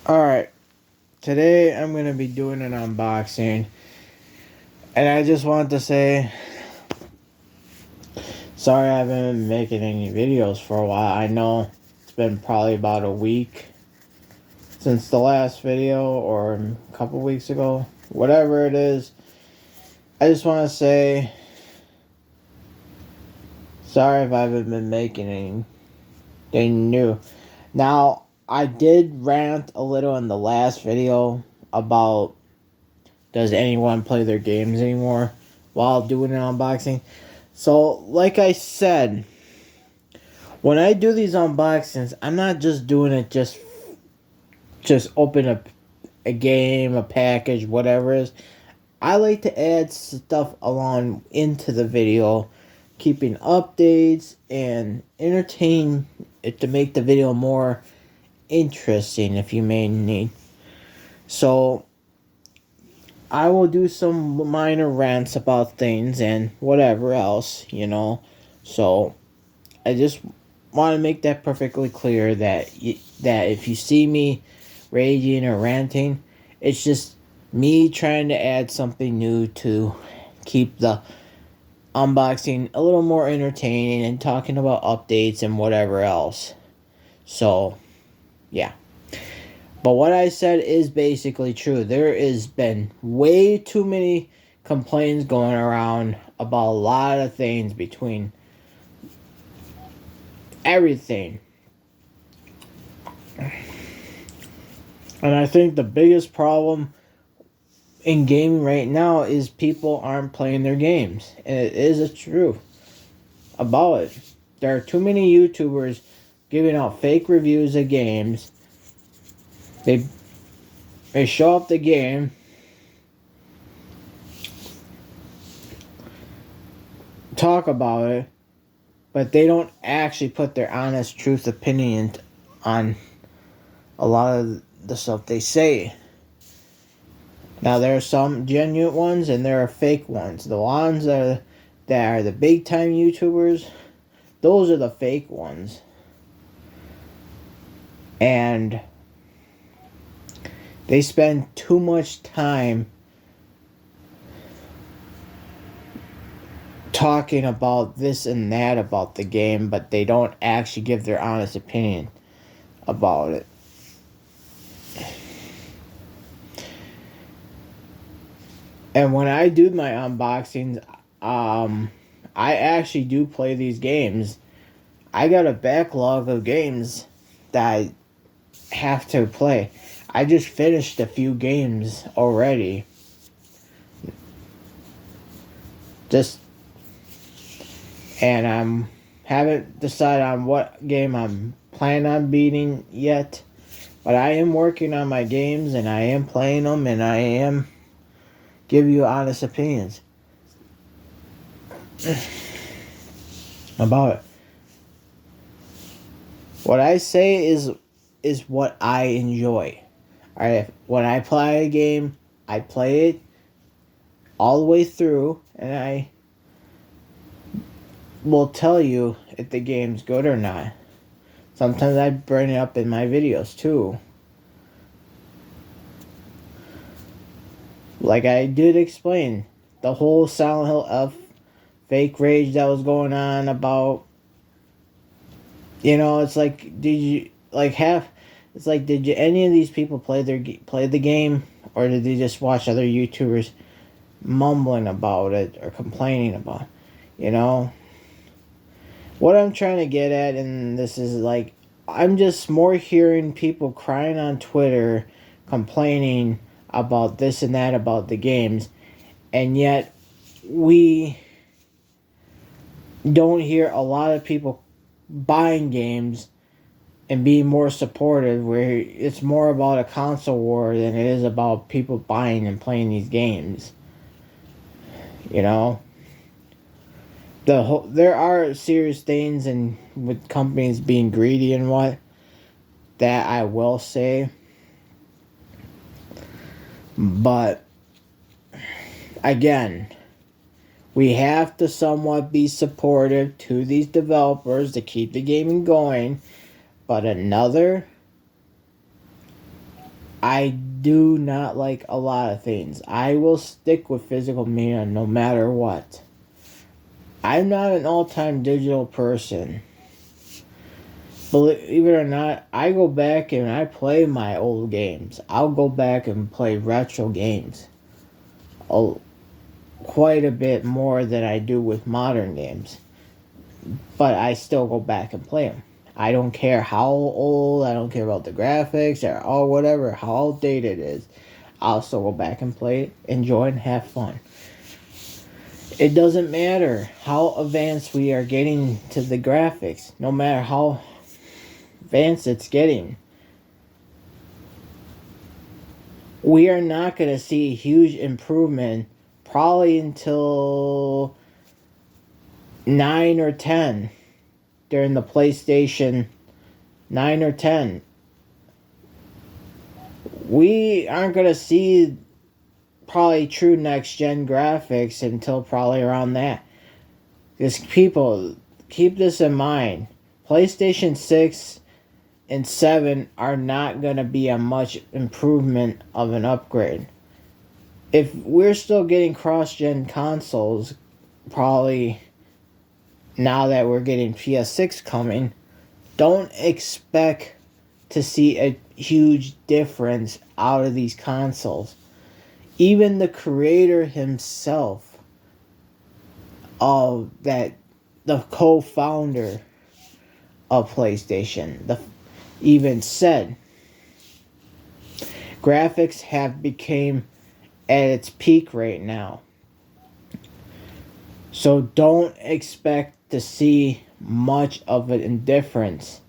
Alright, today I'm going to be doing an unboxing. And I just wanted to say, sorry I haven't been making any videos for a while. I know it's been probably about a week since the last video, or a couple weeks ago. Whatever it is, I just want to say, sorry if I haven't been making anything new. Now, I did rant a little in the last video about does anyone play their games anymore while doing an unboxing. So, like I said, when I do these unboxings, I'm not just doing it just open a game, a package, whatever it is. I like to add stuff along into the video, keeping updates and entertain it to make the video more interesting, if you may need. So I will do some minor rants about things and whatever else, So I just want to make that perfectly clear that that if you see me raging or ranting, it's just me trying to add something new to keep the unboxing a little more entertaining and talking about updates and whatever else. So, yeah. But what I said is basically true. There has been way too many complaints going around about a lot of things between everything. And I think the biggest problem in gaming right now is people aren't playing their games. And it is a truth about it. There are too many YouTubers giving out fake reviews of games. They show up the game, talk about it, but they don't actually put their honest truth opinion on a lot of the stuff they say. Now, there are some genuine ones and there are fake ones. The ones that are the big time YouTubers, those are the fake ones. And they spend too much time talking about this and that about the game, but they don't actually give their honest opinion about it. And when I do my unboxings, I actually do play these games. I got a backlog of games that I have to play. I just finished a few games already. And I haven't decided on what game I'm planning on beating yet. But I am working on my games and I am playing them and I am give you honest opinions about it. What I say is what I enjoy. Alright, when I play a game, I play it all the way through, and I will tell you if the game's good or not. Sometimes I bring it up in my videos too. Like I did explain, the whole Silent Hill F fake rage that was going on about, it's like, did any of these people play the game, or did they just watch other YouTubers mumbling about it or complaining about it, What I'm trying to get at, and this is like, I'm just more hearing people crying on Twitter, complaining about this and that about the games, and yet we don't hear a lot of people buying games and being more supportive, where it's more about a console war than it is about people buying and playing these games. There are serious things and with companies being greedy and what that I will say, but again, we have to somewhat be supportive to these developers to keep the gaming going. But another I do not like a lot of things. I will stick with physical media no matter what. I'm not an all-time digital person. Believe it or not, I go back and I play my old games. I'll go back and play retro games. Quite a bit more than I do with modern games. But I still go back and play them. I don't care how old, I don't care about the graphics or whatever, how outdated it is. I'll still go back and play it, enjoy it, and have fun. It doesn't matter how advanced we are getting to the graphics, no matter how advanced it's getting. We are not going to see a huge improvement probably until 9 or 10 during the PlayStation 9 or 10. We aren't going to see probably true next gen graphics until probably around that. Because people, keep this in mind. PlayStation 6 and 7 are not going to be a much improvement of an upgrade. If we're still getting cross-gen consoles, probably now that we're getting PS6 coming, don't expect to see a huge difference out of these consoles. Even the creator himself of that, the co-founder of PlayStation, even said graphics have become at its peak right now. So don't expect to see much of an indifference.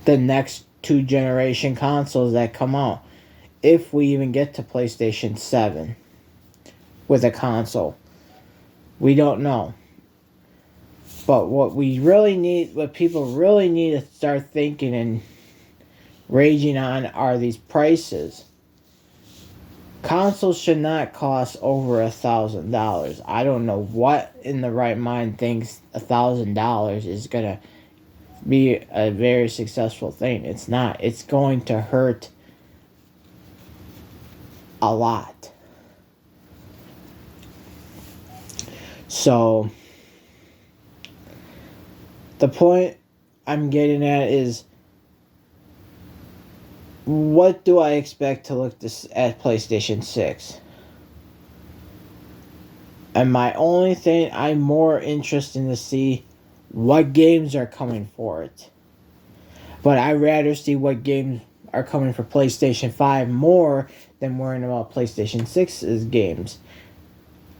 The next 2 generation consoles that come out, if we even get to PlayStation 7 with a console, we don't know. But what people really need to start thinking and raging on are these prices. Consoles should not cost over $1,000. I don't know what in the right mind thinks $1,000 is gonna be a very successful thing. It's not. It's going to hurt a lot. So the point I'm getting at is, what do I expect to look at PlayStation 6? And my only thing, I'm more interested to see what games are coming for it. But I'd rather see what games are coming for PlayStation 5 more than worrying about PlayStation 6's games.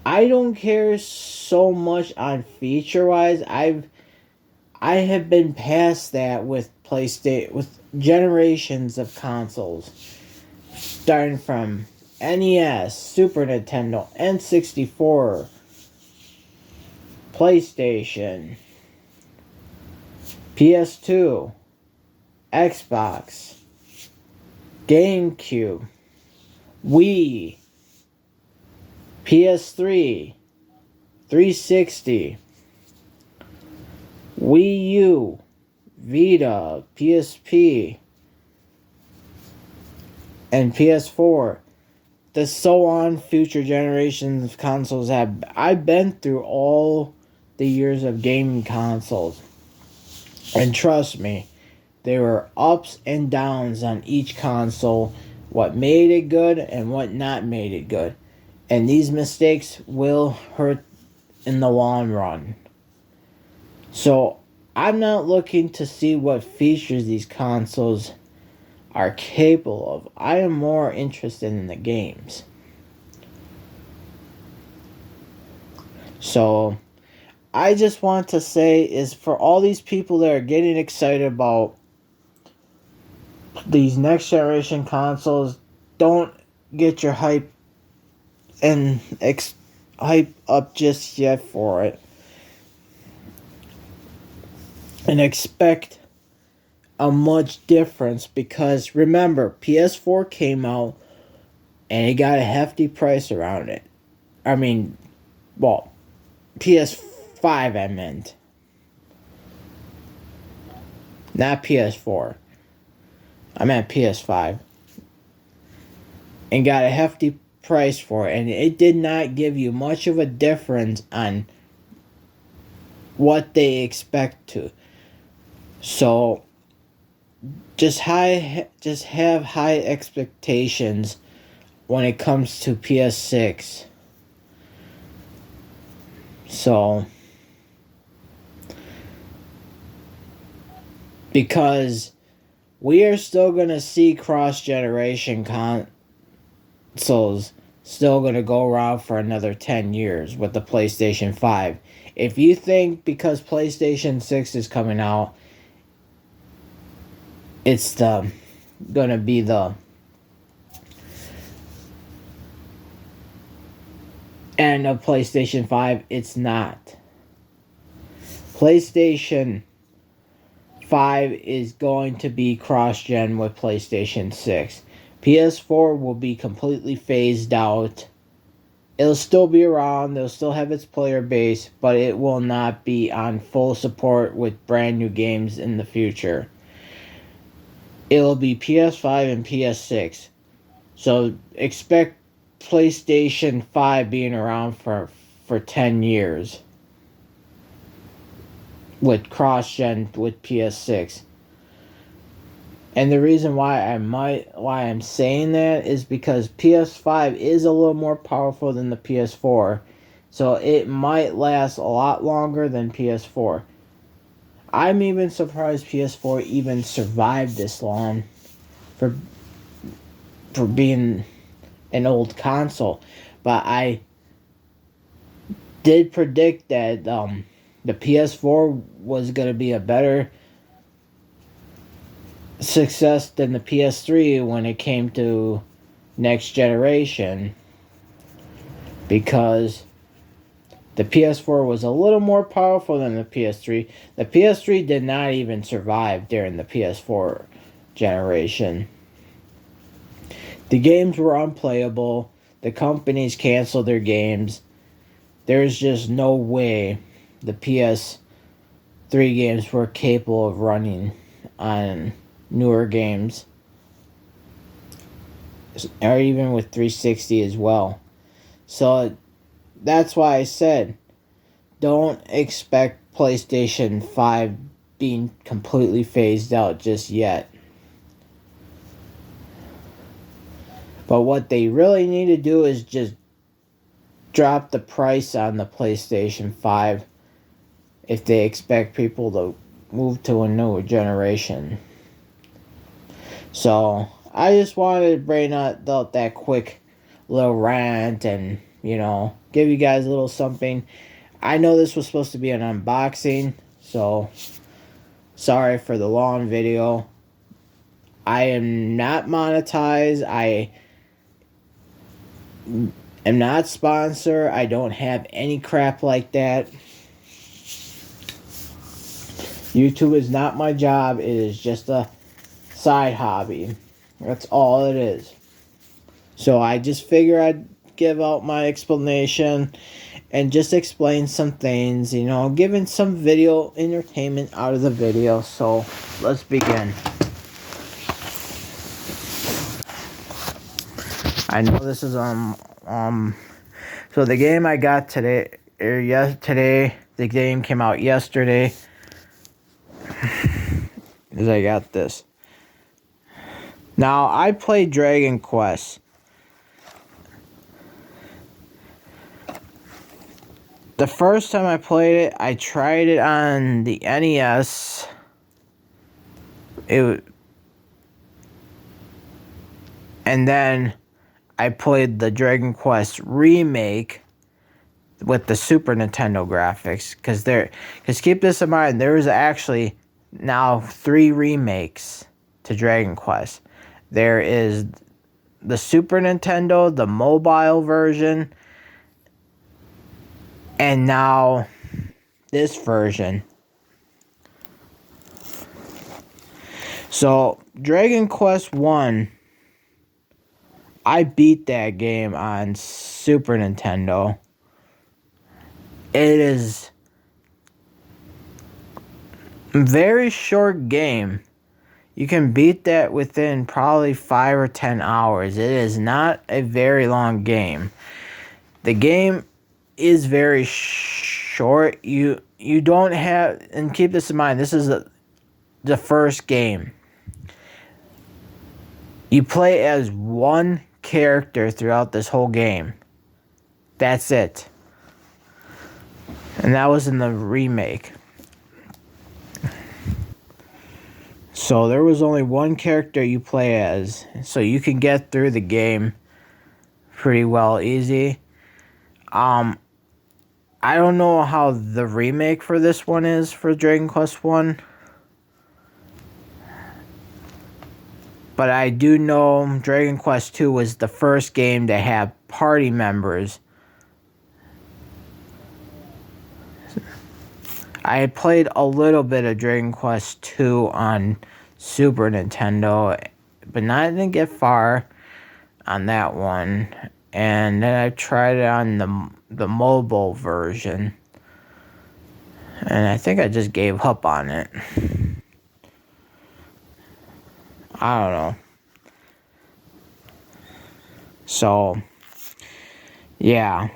I don't care so much on feature-wise. I have been past that with with generations of consoles, starting from NES, Super Nintendo, N64, PlayStation, PS2, Xbox, GameCube, Wii, PS3, 360, Wii U, Vita, PSP, and PS4. The so on future generations of consoles have. I've been through all the years of gaming consoles. And trust me, there were ups and downs on each console. What made it good and what not made it good. And these mistakes will hurt in the long run. So I'm not looking to see what features these consoles are capable of. I am more interested in the games. So I just want to say is, for all these people that are getting excited about these next generation consoles, don't get your hype up just yet for it. And expect a much difference, because remember, PS4 came out and it got a hefty price around it. I mean, PS5 I meant. Not PS4. I'm at PS5. And got a hefty price for it. And it did not give you much of a difference on what they expect to. So just have high expectations when it comes to PS6. So because we are still going to see cross-generation consoles still going to go around for another 10 years with the PlayStation 5. If you think because PlayStation 6 is coming out, it's going to be the end of PlayStation 5, it's not. PlayStation 5 is going to be cross-gen with PlayStation 6. PS4 will be completely phased out. It'll still be around, it'll still have its player base, but it will not be on full support with brand new games in the future. It'll be PS5 and PS6. So expect PlayStation 5 being around for 10 years. With cross-gen with PS6. And the reason why I'm saying that is because PS5 is a little more powerful than the PS4. So it might last a lot longer than PS4. I'm even surprised PS4 even survived this long for being an old console. But I did predict that the PS4 was going to be a better success than the PS3 when it came to next generation, because the PS4 was a little more powerful than the PS3. The PS3 did not even survive during the PS4 generation. The games were unplayable. The companies canceled their games. There's just no way the PS3 games were capable of running on newer games, or even with 360 as well. So that's why I said don't expect PlayStation 5 being completely phased out just yet. But what they really need to do is just drop the price on the PlayStation 5 if they expect people to move to a newer generation. So I just wanted to bring out that quick little rant and, give you guys a little something. I know this was supposed to be an unboxing, so sorry for the long video. I am not monetized. I am not sponsored. I don't have any crap like that. YouTube is not my job. It is just a side hobby. That's all it is. So I just figure I'd give out my explanation and just explain some things, giving some video entertainment out of the video. So let's begin. I know this is so the game I got today, the game came out yesterday. Is I got this. Now, I played Dragon Quest. The first time I played it, I tried it on the NES. And then I played the Dragon Quest Remake with the Super Nintendo graphics. Because keep this in mind, there is actually now 3 remakes to Dragon Quest. There is the Super Nintendo, the mobile version, and now this version. So, Dragon Quest 1, I beat that game on Super Nintendo. It is Very short game. You can beat that within probably 5 or 10 hours. It is not a very long game. The game is very short. You don't have, and keep this in mind, this is the first game. You play as one character throughout this whole game. That's it. And that was in the remake. So there was only one character you play as. So you can get through the game pretty well easy. I don't know how the remake for this one is for Dragon Quest 1. But I do know Dragon Quest 2 was the first game to have party members. I had played a little bit of Dragon Quest 2 on Super Nintendo, but I didn't get far on that one. And then I tried it on the mobile version. And I think I just gave up on it. I don't know. So, yeah.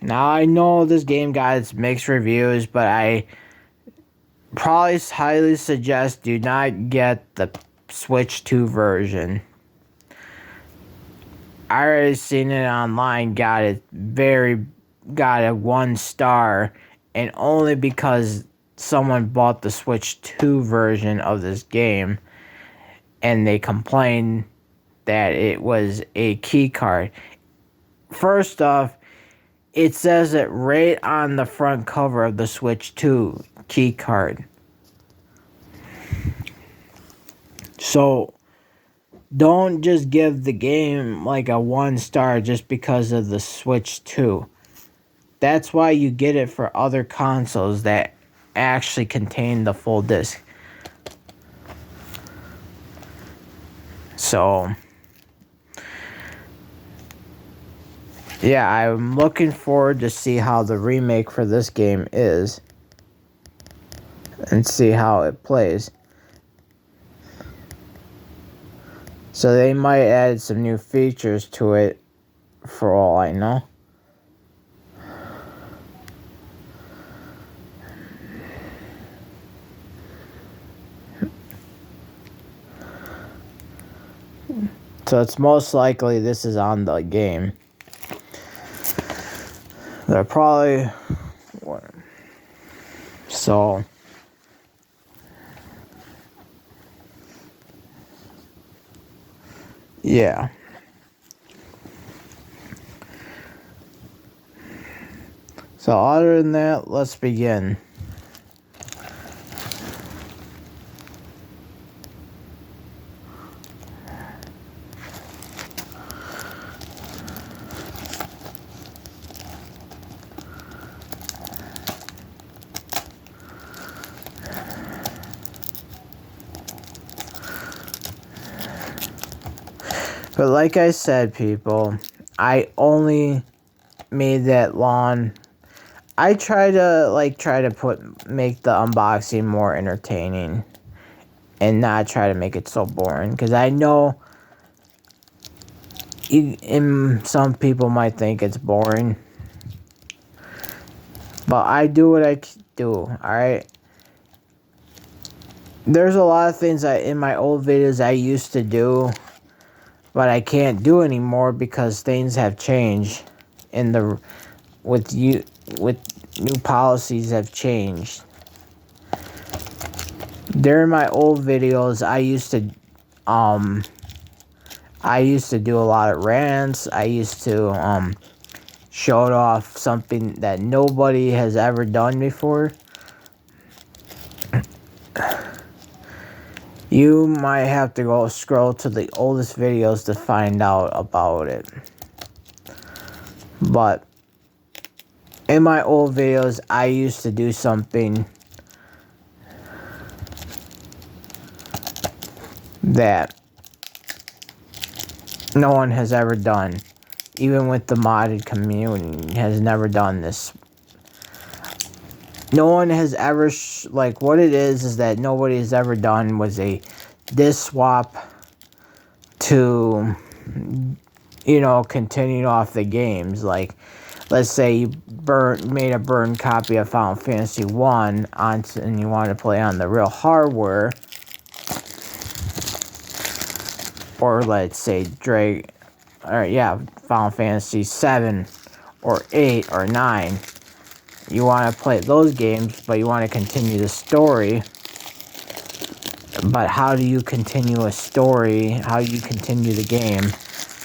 Now I know this game got its mixed reviews, but I probably highly suggest do not get the Switch 2 version. I already seen it online, got a 1 star, and only because someone bought the Switch 2 version of this game, and they complained that it was a key card. First off, it says it right on the front cover of the Switch 2 key card. So, don't just give the game like a 1 star just because of the Switch 2. That's why you get it for other consoles that actually contain the full disc. So, yeah, I'm looking forward to see how the remake for this game is. And see how it plays. So they might add some new features to it, for all I know. So it's most likely this is on the game. They're probably... So... Yeah. So other than that, let's begin. But like I said, people, I only made that lawn. I try to make the unboxing more entertaining and not try to make it so boring, because I know some people might think it's boring, but I do what I do. All right. There's a lot of things in my old videos I used to do, but I can't do anymore because things have changed with new policies have changed. During my old videos, I used to do a lot of rants. I used to show off something that nobody has ever done before. You might have to go scroll to the oldest videos to find out about it. But in my old videos, I used to do something that no one has ever done. Even with the modded community has never done this. no one has ever, like, what it is that nobody has ever done was a disc swap to, you know, continue off the games. Like, let's say you made a burned copy of Final Fantasy 1 and you want to play on the real hardware. Or let's say Final Fantasy 7 or 8 or 9. You want to play those games, but you want to continue the story. But how do you continue a story? How do you continue the game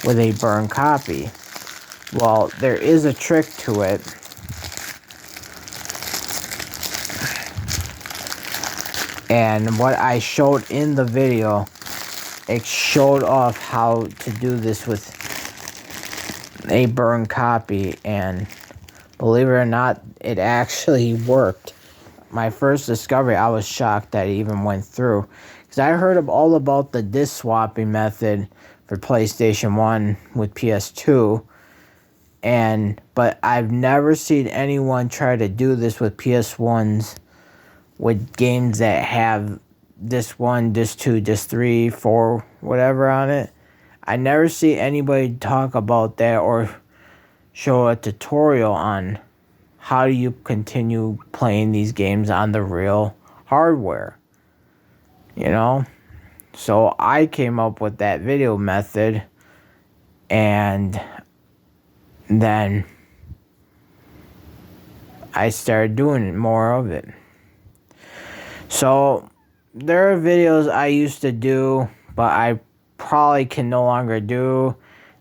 with a burned copy? Well, there is a trick to it. And what I showed in the video, it showed off how to do this with a burned copy, and believe it or not, it actually worked. My first discovery, I was shocked that it even went through, because I heard all about the disc swapping method for PlayStation 1 with PS2, but I've never seen anyone try to do this with PS1s with games that have disc 1, disc 2, disc 3, 4, whatever on it. I never see anybody talk about that or show a tutorial on how do you continue playing these games on the real hardware, you know? So I came up with that video method, and then I started doing more of it. So there are videos I used to do, but I probably can no longer do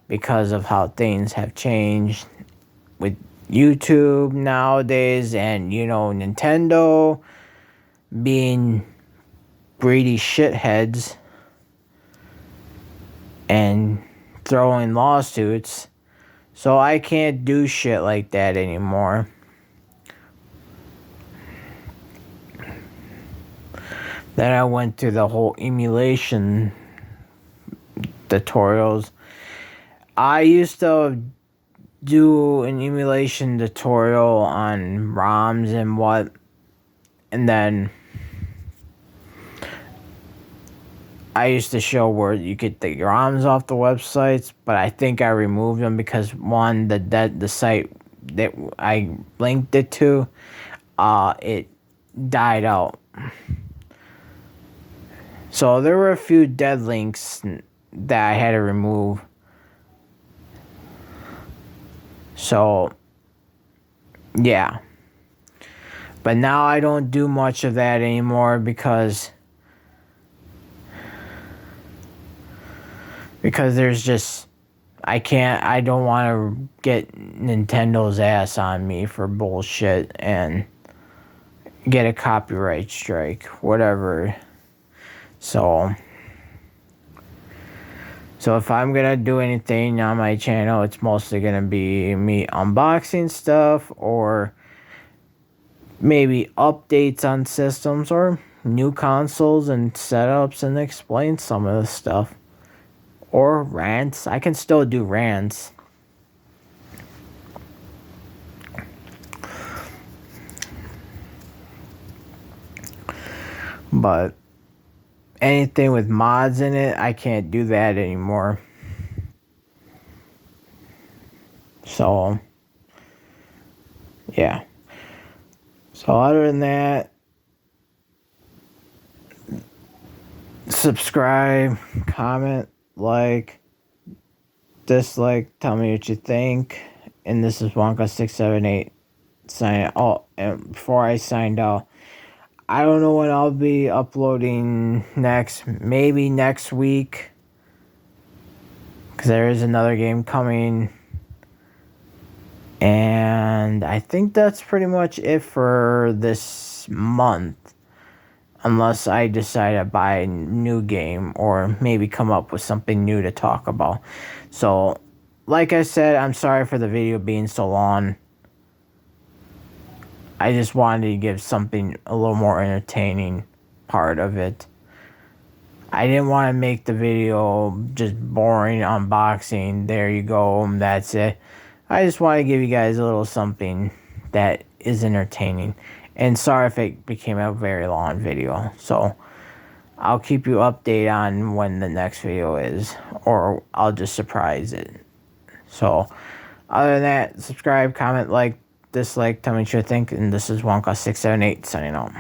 because of how things have changed with YouTube nowadays, and, you know, Nintendo being greedy shitheads and throwing lawsuits. So I can't do shit like that anymore. Then I went through the whole emulation tutorials. I used to do an emulation tutorial on ROMs and then I used to show where you get the ROMs off the websites, but I think I removed them because, one, the site that I linked it to, it died out. So there were a few dead links that I had to remove. So, yeah. But now I don't do much of that anymore because there's just, I don't want to get Nintendo's ass on me for bullshit and get a copyright strike, whatever. So if I'm gonna do anything on my channel, it's mostly gonna be me unboxing stuff, or maybe updates on systems or new consoles and setups, and explain some of the stuff. Or rants. I can still do rants. But anything with mods in it, I can't do that anymore. So, yeah. So other than that, subscribe, comment, like, dislike, tell me what you think. And this is Wonka678 signing. Oh, and before I signed out, I don't know when I'll be uploading next. Maybe next week, because there is another game coming. And I think that's pretty much it for this month. Unless I decide to buy a new game or maybe come up with something new to talk about. So, like I said, I'm sorry for the video being so long. I just wanted to give something a little more entertaining part of it. I didn't want to make the video just boring unboxing. There you go, that's it. I just want to give you guys a little something that is entertaining. And sorry if it became a very long video. So I'll keep you updated on when the next video is, or I'll just surprise it. So other than that, subscribe, comment, like, dislike, tell me what you think. And this is Wonka678 signing out.